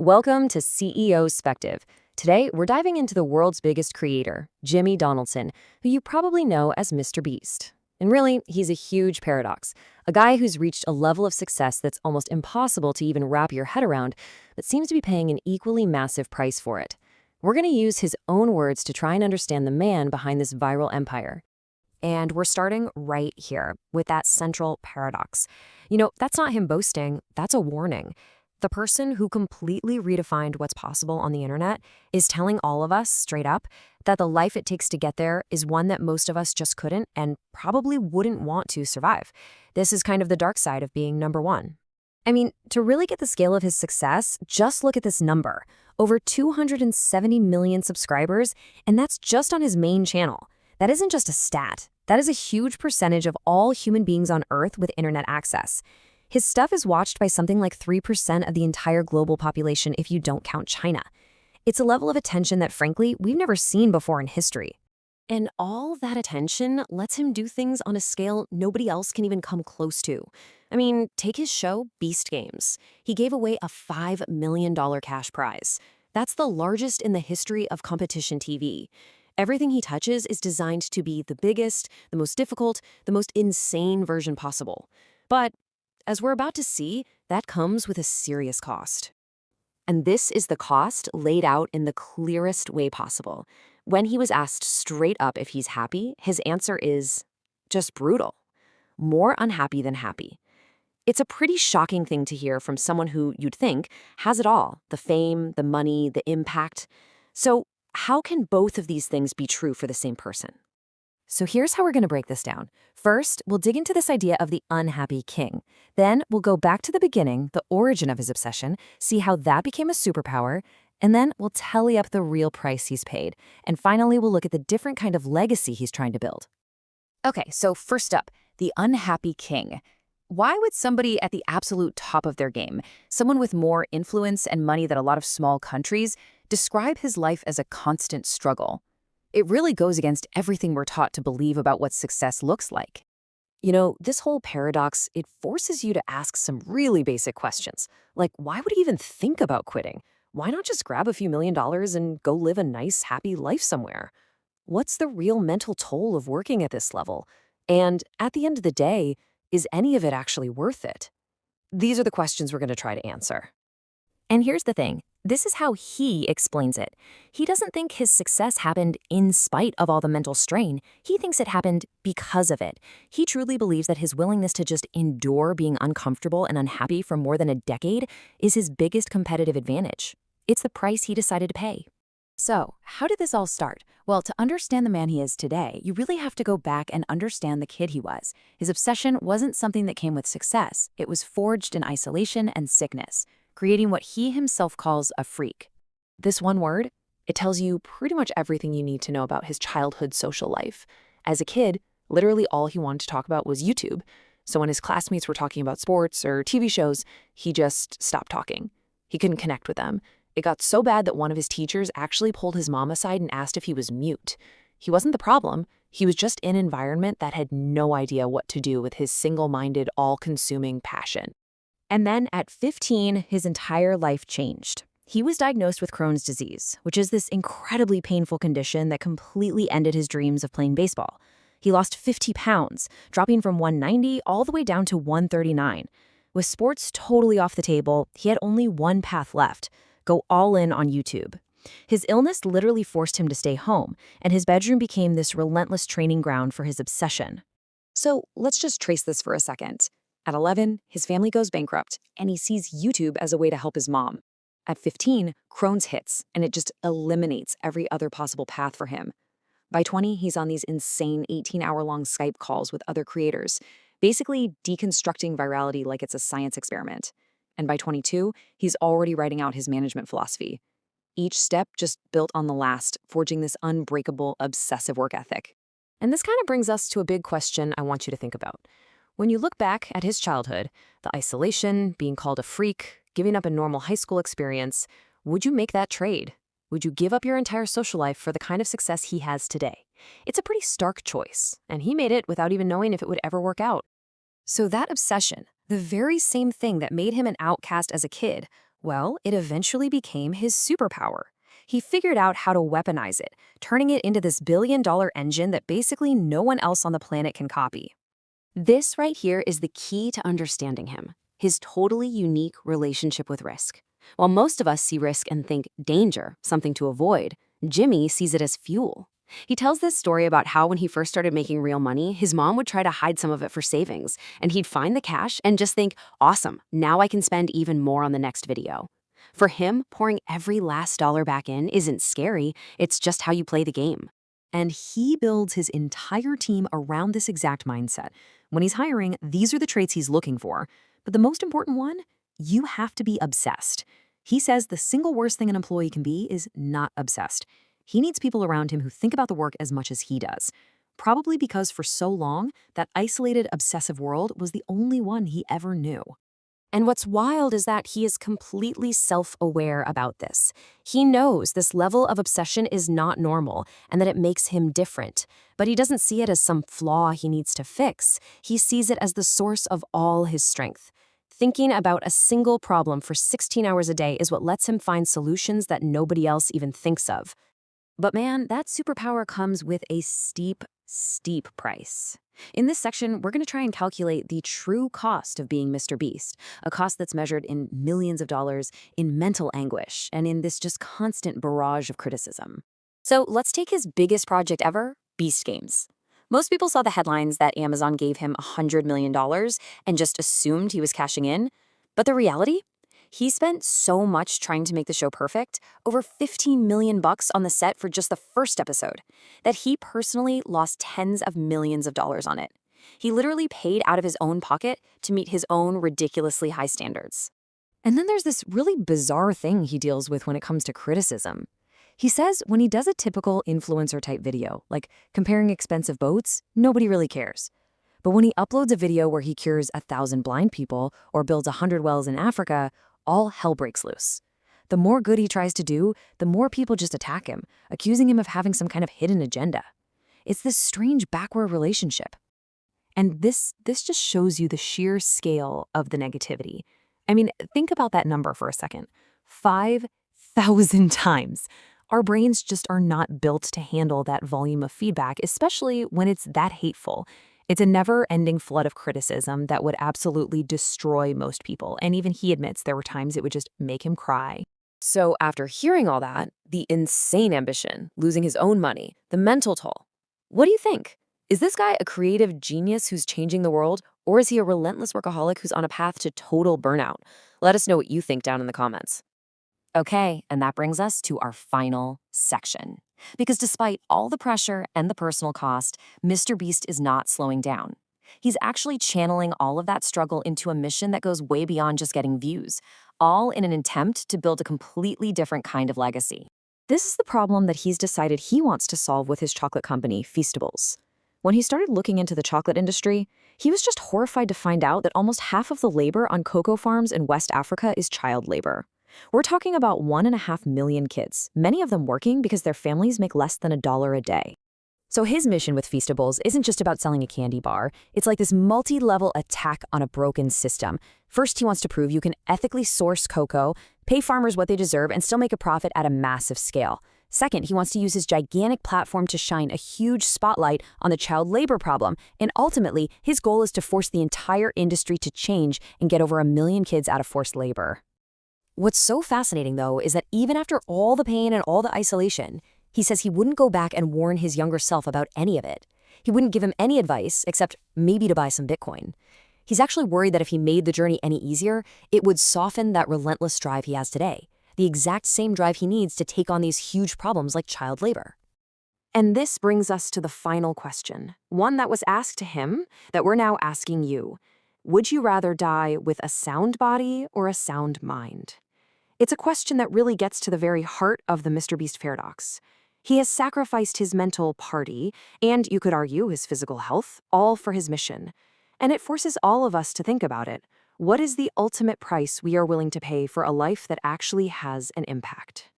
Welcome to CEOspective. Today, we're diving into the world's biggest creator, Jimmy Donaldson, who you probably know as Mr. Beast. And really, he's a huge paradox, a guy who's reached a level of success that's almost impossible to even wrap your head around, but seems to be paying an equally massive price for it. We're going to use his own words to try and understand the man behind this viral empire. And we're starting right here with that central paradox. That's not him boasting, that's a warning. The person who completely redefined what's possible on the internet is telling all of us straight up that the life it takes to get there is one that most of us just couldn't and probably wouldn't want to survive. This is kind of the dark side of being number one. I mean, to really get the scale of his success, just look at this number. Over 270 million subscribers, and that's just on his main channel. That isn't just a stat. That is a huge percentage of all human beings on Earth with internet access. His stuff is watched by something like 3% of the entire global population if you don't count China. It's a level of attention that, frankly, we've never seen before in history. And all that attention lets him do things on a scale nobody else can even come close to. I mean, take his show, Beast Games. He gave away a $5 million cash prize. That's the largest in the history of competition TV. Everything he touches is designed to be the biggest, the most difficult, the most insane version possible. But as we're about to see, that comes with a serious cost. And this is the cost laid out in the clearest way possible. When he was asked straight up if he's happy, his answer is just brutal. More unhappy than happy. It's a pretty shocking thing to hear from someone who, you'd think, has it all: the fame, the money, the impact. So how can both of these things be true for the same person? So here's how we're going to break this down. First, we'll dig into this idea of the unhappy king. Then we'll go back to the beginning, the origin of his obsession, see how that became a superpower, and then we'll tally up the real price he's paid. And finally, we'll look at the different kind of legacy he's trying to build. Okay, so first up, the unhappy king. Why would somebody at the absolute top of their game, someone with more influence and money than a lot of small countries, describe his life as a constant struggle? It really goes against everything we're taught to believe about what success looks like. This whole paradox, it forces you to ask some really basic questions. Like, why would he even think about quitting? Why not just grab a few $1,000,000 and go live a nice, happy life somewhere? What's the real mental toll of working at this level? And at the end of the day, is any of it actually worth it? These are the questions we're going to try to answer. And here's the thing. This is how he explains it. He doesn't think his success happened in spite of all the mental strain. He thinks it happened because of it. He truly believes that his willingness to just endure being uncomfortable and unhappy for more than a decade is his biggest competitive advantage. It's the price he decided to pay. So, how did this all start? Well, to understand the man he is today, you really have to go back and understand the kid he was. His obsession wasn't something that came with success. It was forged in isolation and sickness, creating what he himself calls a freak. This one word, it tells you pretty much everything you need to know about his childhood social life. As a kid, literally all he wanted to talk about was YouTube. So when his classmates were talking about sports or TV shows, he just stopped talking. He couldn't connect with them. It got so bad that one of his teachers actually pulled his mom aside and asked if he was mute. He wasn't the problem. He was just in an environment that had no idea what to do with his single-minded, all-consuming passion. And then at 15, his entire life changed. He was diagnosed with Crohn's disease, which is this incredibly painful condition that completely ended his dreams of playing baseball. He lost 50 pounds, dropping from 190 all the way down to 139. With sports totally off the table, he had only one path left: go all in on YouTube. His illness literally forced him to stay home, and his bedroom became this relentless training ground for his obsession. So let's just trace this for a second. At 11, his family goes bankrupt, and he sees YouTube as a way to help his mom. At 15, Crohn's hits, and it just eliminates every other possible path for him. By 20, he's on these insane 18-hour-long Skype calls with other creators, basically deconstructing virality like it's a science experiment. And by 22, he's already writing out his management philosophy. Each step just built on the last, forging this unbreakable, obsessive work ethic. And this kind of brings us to a big question I want you to think about. When you look back at his childhood, the isolation, being called a freak, giving up a normal high school experience, would you make that trade? Would you give up your entire social life for the kind of success he has today? It's a pretty stark choice, and he made it without even knowing if it would ever work out. So that obsession, the very same thing that made him an outcast as a kid, Well, it eventually became his superpower. He figured out how to weaponize it, turning it into this billion-dollar engine that basically no one else on the planet can copy. This right here is the key to understanding him, his totally unique relationship with risk. While most of us see risk and think danger, something to avoid, Jimmy sees it as fuel. He tells this story about how when he first started making real money, his mom would try to hide some of it for savings, and he'd find the cash and just think, awesome, now I can spend even more on the next video. For him, pouring every last dollar back in isn't scary, it's just how you play the game. And he builds his entire team around this exact mindset. When he's hiring, these are the traits he's looking for. But the most important one, you have to be obsessed. He says the single worst thing an employee can be is not obsessed. He needs people around him who think about the work as much as he does. Probably because for so long, that isolated, obsessive world was the only one he ever knew. And what's wild is that he is completely self-aware about this. He knows this level of obsession is not normal and that it makes him different. But he doesn't see it as some flaw he needs to fix. He sees it as the source of all his strength. Thinking about a single problem for 16 hours a day is what lets him find solutions that nobody else even thinks of. But man, that superpower comes with a steep price. In this section, we're going to try and calculate the true cost of being Mr. Beast, a cost that's measured in millions of dollars, in mental anguish, and in this just constant barrage of criticism. So let's take his biggest project ever, Beast Games. Most people saw the headlines that Amazon gave him $100 million and just assumed he was cashing in. But the reality? He spent so much trying to make the show perfect, over $15 million on the set for just the first episode, that he personally lost tens of millions of dollars on it. He literally paid out of his own pocket to meet his own ridiculously high standards. And then there's this really bizarre thing he deals with when it comes to criticism. He says when he does a typical influencer-type video, like comparing expensive boats, nobody really cares. But when he uploads a video where he cures 1,000 blind people or builds 100 wells in Africa, all hell breaks loose. The more good he tries to do, the more people just attack him, accusing him of having some kind of hidden agenda. It's this strange backward relationship. And this just shows you the sheer scale of the negativity. I mean, think about that number for a second. 5,000 times. Our brains just are not built to handle that volume of feedback, especially when it's that hateful. It's a never-ending flood of criticism that would absolutely destroy most people, and even he admits there were times it would just make him cry. So after hearing all that, the insane ambition, losing his own money, the mental toll, what do you think? Is this guy a creative genius who's changing the world, or is he a relentless workaholic who's on a path to total burnout? Let us know what you think down in the comments. Okay, and that brings us to our final section. Because despite all the pressure and the personal cost, MrBeast is not slowing down. He's actually channeling all of that struggle into a mission that goes way beyond just getting views, all in an attempt to build a completely different kind of legacy. This is the problem that he's decided he wants to solve with his chocolate company, Feastables. When he started looking into the chocolate industry, he was just horrified to find out that almost half of the labor on cocoa farms in West Africa is child labor. We're talking about 1.5 million kids, many of them working because their families make less than $1 a day. So his mission with Feastables isn't just about selling a candy bar. It's like this multi-level attack on a broken system. First, he wants to prove you can ethically source cocoa, pay farmers what they deserve, and still make a profit at a massive scale. Second, he wants to use his gigantic platform to shine a huge spotlight on the child labor problem. And ultimately, his goal is to force the entire industry to change and get over 1 million kids out of forced labor. What's so fascinating, though, is that even after all the pain and all the isolation, he says he wouldn't go back and warn his younger self about any of it. He wouldn't give him any advice, except maybe to buy some Bitcoin. He's actually worried that if he made the journey any easier, it would soften that relentless drive he has today, the exact same drive he needs to take on these huge problems like child labor. And this brings us to the final question, one that was asked to him that we're now asking you. Would you rather die with a sound body or a sound mind? It's a question that really gets to the very heart of the MrBeast paradox. He has sacrificed his mental party, and you could argue his physical health, all for his mission. And it forces all of us to think about it. What is the ultimate price we are willing to pay for a life that actually has an impact?